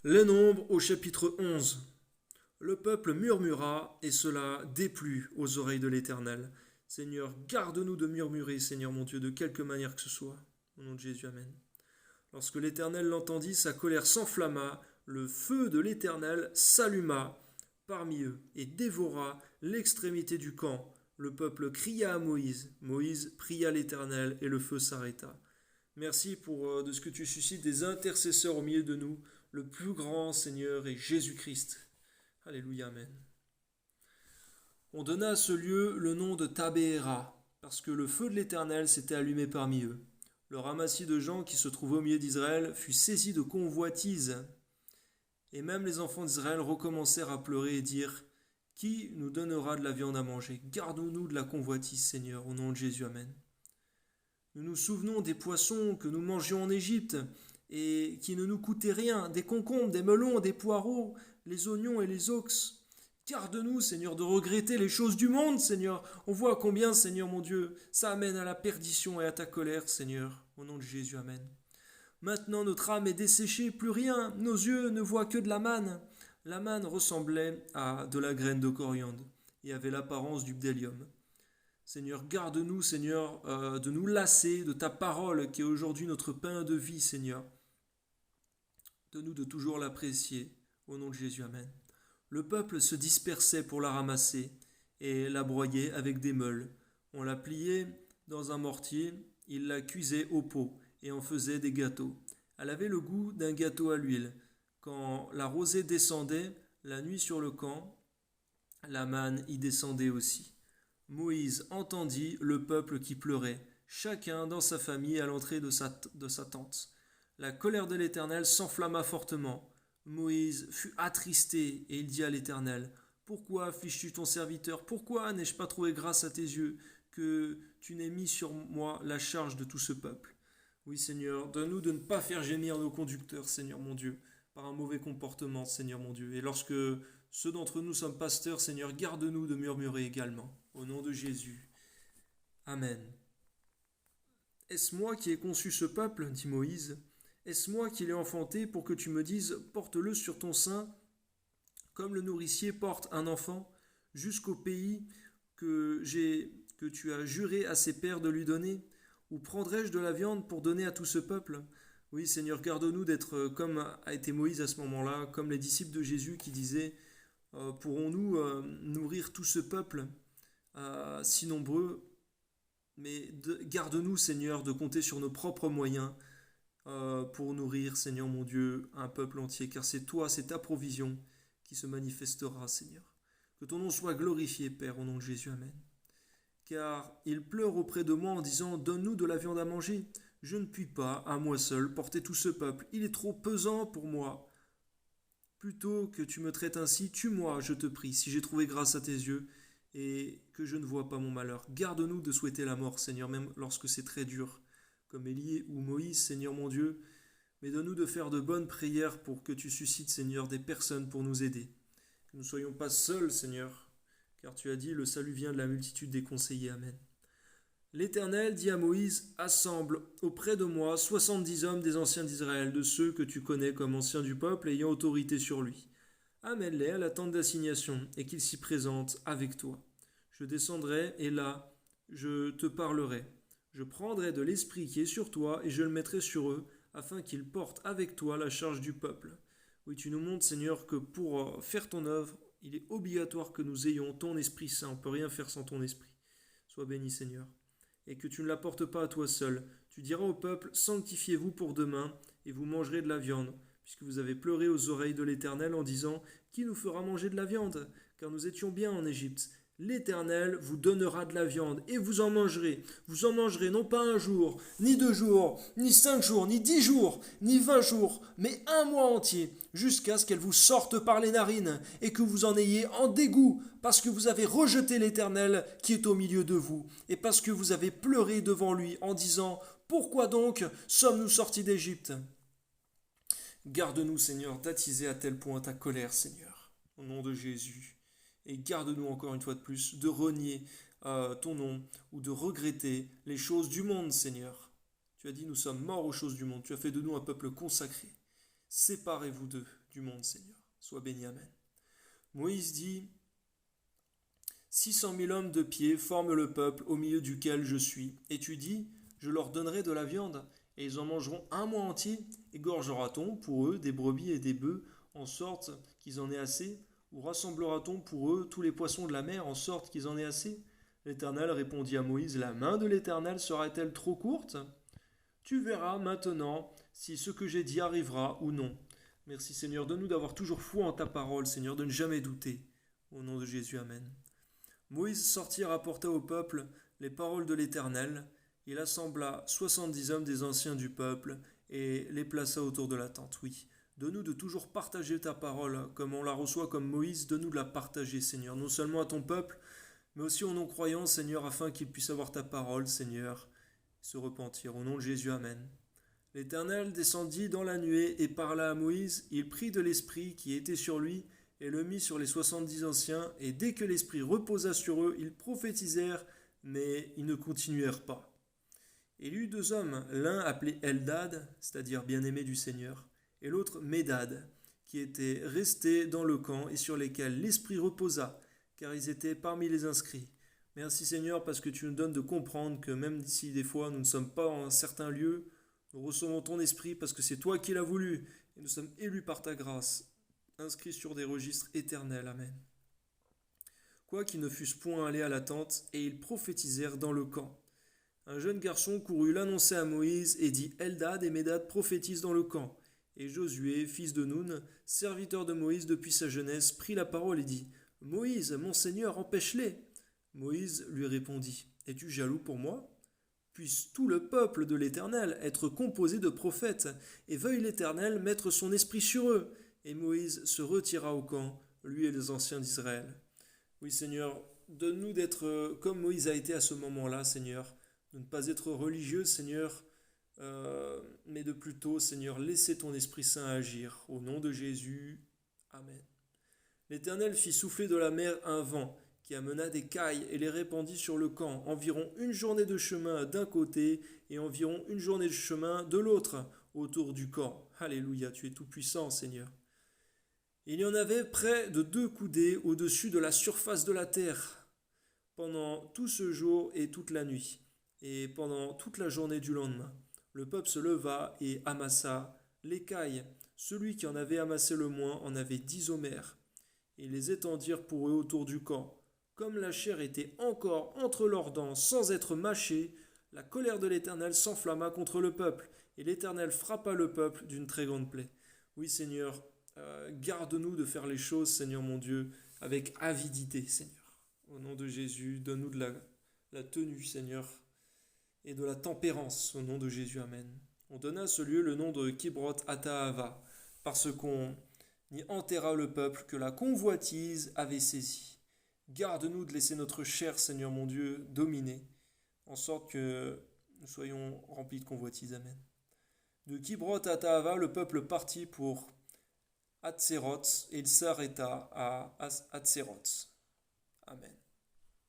Les Nombres au chapitre 11. Le peuple murmura, et cela déplut aux oreilles de l'Éternel. Seigneur, garde-nous de murmurer, Seigneur mon Dieu, de quelque manière que ce soit. Au nom de Jésus, Amen. Lorsque l'Éternel l'entendit, sa colère s'enflamma, le feu de l'Éternel s'alluma parmi eux et dévora l'extrémité du camp. Le peuple cria à Moïse. Moïse pria l'Éternel et le feu s'arrêta. Merci pour de ce que tu suscites des intercesseurs au milieu de nous. Le plus grand Seigneur est Jésus-Christ. Alléluia, Amen. On donna à ce lieu le nom de Tabéhéra, parce que le feu de l'Éternel s'était allumé parmi eux. Le ramassis de gens qui se trouvaient au milieu d'Israël fut saisi de convoitise, et même les enfants d'Israël recommencèrent à pleurer et dire: Qui nous donnera de la viande à manger? Garde-nous de la convoitise, Seigneur, au nom de Jésus, Amen. Nous nous souvenons des poissons que nous mangions en Égypte et qui ne nous coûtaient rien, des concombres, des melons, des poireaux, les oignons et les ox. Garde-nous, Seigneur, de regretter les choses du monde, Seigneur. On voit combien, Seigneur mon Dieu, ça amène à la perdition et à ta colère, Seigneur. Au nom de Jésus, Amen. Maintenant, notre âme est desséchée, plus rien. Nos yeux ne voient que de la manne. La manne ressemblait à de la graine de coriandre et avait l'apparence du bdellium. Seigneur, garde-nous, Seigneur, de nous lasser de ta parole qui est aujourd'hui notre pain de vie, Seigneur. Donne-nous de toujours l'apprécier. Au nom de Jésus, Amen. Le peuple se dispersait pour la ramasser et la broyait avec des meules. On la pliait dans un mortier, il la cuisait au pot et en faisait des gâteaux. Elle avait le goût d'un gâteau à l'huile. Quand la rosée descendait, la nuit sur le camp, la manne y descendait aussi. Moïse entendit le peuple qui pleurait, chacun dans sa famille à l'entrée de sa tente. La colère de l'Éternel s'enflamma fortement. Moïse fut attristé et il dit à l'Éternel: Pourquoi affliges-tu ton serviteur? Pourquoi n'ai-je pas trouvé grâce à tes yeux que tu n'aies mis sur moi la charge de tout ce peuple? Oui, Seigneur, donne-nous de ne pas faire gémir nos conducteurs, Seigneur mon Dieu, par un mauvais comportement, Seigneur mon Dieu. Et lorsque ceux d'entre nous sommes pasteurs, Seigneur, garde-nous de murmurer également. Au nom de Jésus. Amen. Est-ce moi qui ai conçu ce peuple, dit Moïse? Est-ce moi qui l'ai enfanté pour que tu me dises: Porte-le sur ton sein, comme le nourricier porte un enfant, jusqu'au pays que tu as juré à ses pères de lui donner? Ou prendrai-je de la viande pour donner à tout ce peuple? Oui, Seigneur, garde-nous d'être comme a été Moïse à ce moment-là, comme les disciples de Jésus qui disaient: Pourrons-nous nourrir tout ce peuple si nombreux? Mais garde-nous, Seigneur, de compter sur nos propres moyens pour nourrir, Seigneur mon Dieu, un peuple entier, car c'est toi, c'est ta provision qui se manifestera, Seigneur. Que ton nom soit glorifié, Père, au nom de Jésus, Amen. Car il pleure auprès de moi en disant: Donne-nous de la viande à manger. Je ne puis pas, à moi seul, porter tout ce peuple. Il est trop pesant pour moi. Plutôt que tu me traites ainsi, tue-moi, je te prie, si j'ai trouvé grâce à tes yeux, et que je ne vois pas mon malheur. Garde-nous de souhaiter la mort, Seigneur, même lorsque c'est très dur, comme Élie ou Moïse, Seigneur mon Dieu, mais donne-nous de faire de bonnes prières pour que tu suscites, Seigneur, des personnes pour nous aider. Que nous ne soyons pas seuls, Seigneur, car tu as dit: le salut vient de la multitude des conseillers. Amen. L'Éternel dit à Moïse: Assemble auprès de moi 70 hommes des anciens d'Israël, de ceux que tu connais comme anciens du peuple, ayant autorité sur lui. Amène-les à la tente d'assignation, et qu'ils s'y présentent avec toi. Je descendrai, et là, je te parlerai. Je prendrai de l'esprit qui est sur toi, et je le mettrai sur eux, afin qu'ils portent avec toi la charge du peuple. Oui, tu nous montres, Seigneur, que pour faire ton œuvre, il est obligatoire que nous ayons ton Esprit Saint. On ne peut rien faire sans ton Esprit. Sois béni, Seigneur. Et que tu ne la portes pas à toi seul. Tu diras au peuple: Sanctifiez-vous pour demain, et vous mangerez de la viande, puisque vous avez pleuré aux oreilles de l'Éternel en disant: Qui nous fera manger de la viande? Car nous étions bien en Égypte. L'Éternel vous donnera de la viande, et vous en mangerez. Vous en mangerez non pas un jour, ni 2 jours, ni 5 jours, ni 10 jours, ni 20 jours, mais un mois entier, jusqu'à ce qu'elle vous sorte par les narines, et que vous en ayez en dégoût, parce que vous avez rejeté l'Éternel qui est au milieu de vous, et parce que vous avez pleuré devant lui en disant: Pourquoi donc sommes-nous sortis d'Égypte? Garde-nous, Seigneur, d'attiser à tel point ta colère, Seigneur, au nom de Jésus. Et garde-nous encore une fois de plus de renier ton nom ou de regretter les choses du monde, Seigneur. Tu as dit: nous sommes morts aux choses du monde. Tu as fait de nous un peuple consacré. séparez-vous d'eux, du monde, Seigneur. Sois béni, Amen. Moïse dit, 600 000 hommes de pied forment le peuple au milieu duquel je suis. Et tu dis, je leur donnerai de la viande, et ils en mangeront un mois entier. Égorgera-t-on pour eux des brebis et des bœufs, en sorte qu'ils en aient assez? Ou rassemblera-t-on pour eux tous les poissons de la mer, en sorte qu'ils en aient assez? L'Éternel répondit à Moïse, la main de l'Éternel sera-t-elle trop courte? Tu verras maintenant si ce que j'ai dit arrivera ou non. Merci Seigneur, donne-nous d'avoir toujours foi en ta parole, Seigneur, de ne jamais douter. Au nom de Jésus, Amen. Moïse sortit et rapporta au peuple les paroles de l'Éternel. Il assembla 70 hommes des anciens du peuple et les plaça autour de la tente. Oui, donne-nous de toujours partager ta parole, comme on la reçoit comme Moïse, donne-nous de la partager, Seigneur, non seulement à ton peuple, mais aussi aux non-croyants, Seigneur, afin qu'ils puissent avoir ta parole, Seigneur, se repentir. Au nom de Jésus, Amen. L'Éternel descendit dans la nuée et parla à Moïse. Il prit de l'esprit qui était sur lui et le mit sur les 70 anciens. Et dès que l'esprit reposa sur eux, ils prophétisèrent, mais ils ne continuèrent pas. Il y eut 2 hommes, l'un appelé Eldad, c'est-à-dire bien-aimé du Seigneur, et l'autre Médad, qui étaient restés dans le camp et sur lesquels l'esprit reposa, car ils étaient parmi les inscrits. Merci Seigneur, parce que tu nous donnes de comprendre que même si des fois nous ne sommes pas en certains lieux, nous recevons ton esprit parce que c'est toi qui l'as voulu, et nous sommes élus par ta grâce, inscrits sur des registres éternels. Amen. Quoiqu'ils ne fussent point allés à la tente, et ils prophétisèrent dans le camp. Un jeune garçon courut l'annoncer à Moïse et dit, Eldad et Médad prophétisent dans le camp. Et Josué, fils de Nun, serviteur de Moïse depuis sa jeunesse, prit la parole et dit, Moïse, mon Seigneur, empêche-les. Moïse lui répondit, es-tu jaloux pour moi? Puisse tout le peuple de l'Éternel être composé de prophètes, et veuille l'Éternel mettre son esprit sur eux. Et Moïse se retira au camp, lui et les anciens d'Israël. Oui, Seigneur, donne-nous d'être comme Moïse a été à ce moment-là, Seigneur, de ne pas être religieux, Seigneur, mais de plutôt, Seigneur, laisser ton Esprit Saint agir. Au nom de Jésus, Amen. L'Éternel fit souffler de la mer un vent, qui amena des cailles et les répandit sur le camp, environ une journée de chemin d'un côté et environ une journée de chemin de l'autre, autour du camp. Alléluia, tu es tout-puissant, Seigneur. Il y en avait près de 2 coudées au-dessus de la surface de la terre, pendant tout ce jour et toute la nuit, et pendant toute la journée du lendemain. Le peuple se leva et amassa l'écaille. Celui qui en avait amassé le moins en avait 10 omers. Ils les étendirent pour eux autour du camp. Comme la chair était encore entre leurs dents sans être mâchée, la colère de l'Éternel s'enflamma contre le peuple, et l'Éternel frappa le peuple d'une très grande plaie. Oui, Seigneur, garde-nous de faire les choses, Seigneur mon Dieu, avec avidité, Seigneur. Au nom de Jésus, donne-nous de la tenue, Seigneur, et de la tempérance, au nom de Jésus, Amen. On donna à ce lieu le nom de Kibroth Hattaava, parce qu'on y enterra le peuple que la convoitise avait saisi. Garde-nous de laisser notre chair, Seigneur mon Dieu, dominer, en sorte que nous soyons remplis de convoitise. Amen. De Kibroth Hattaava, le peuple partit pour Hatzeroth, et il s'arrêta à Hatzeroth. Amen.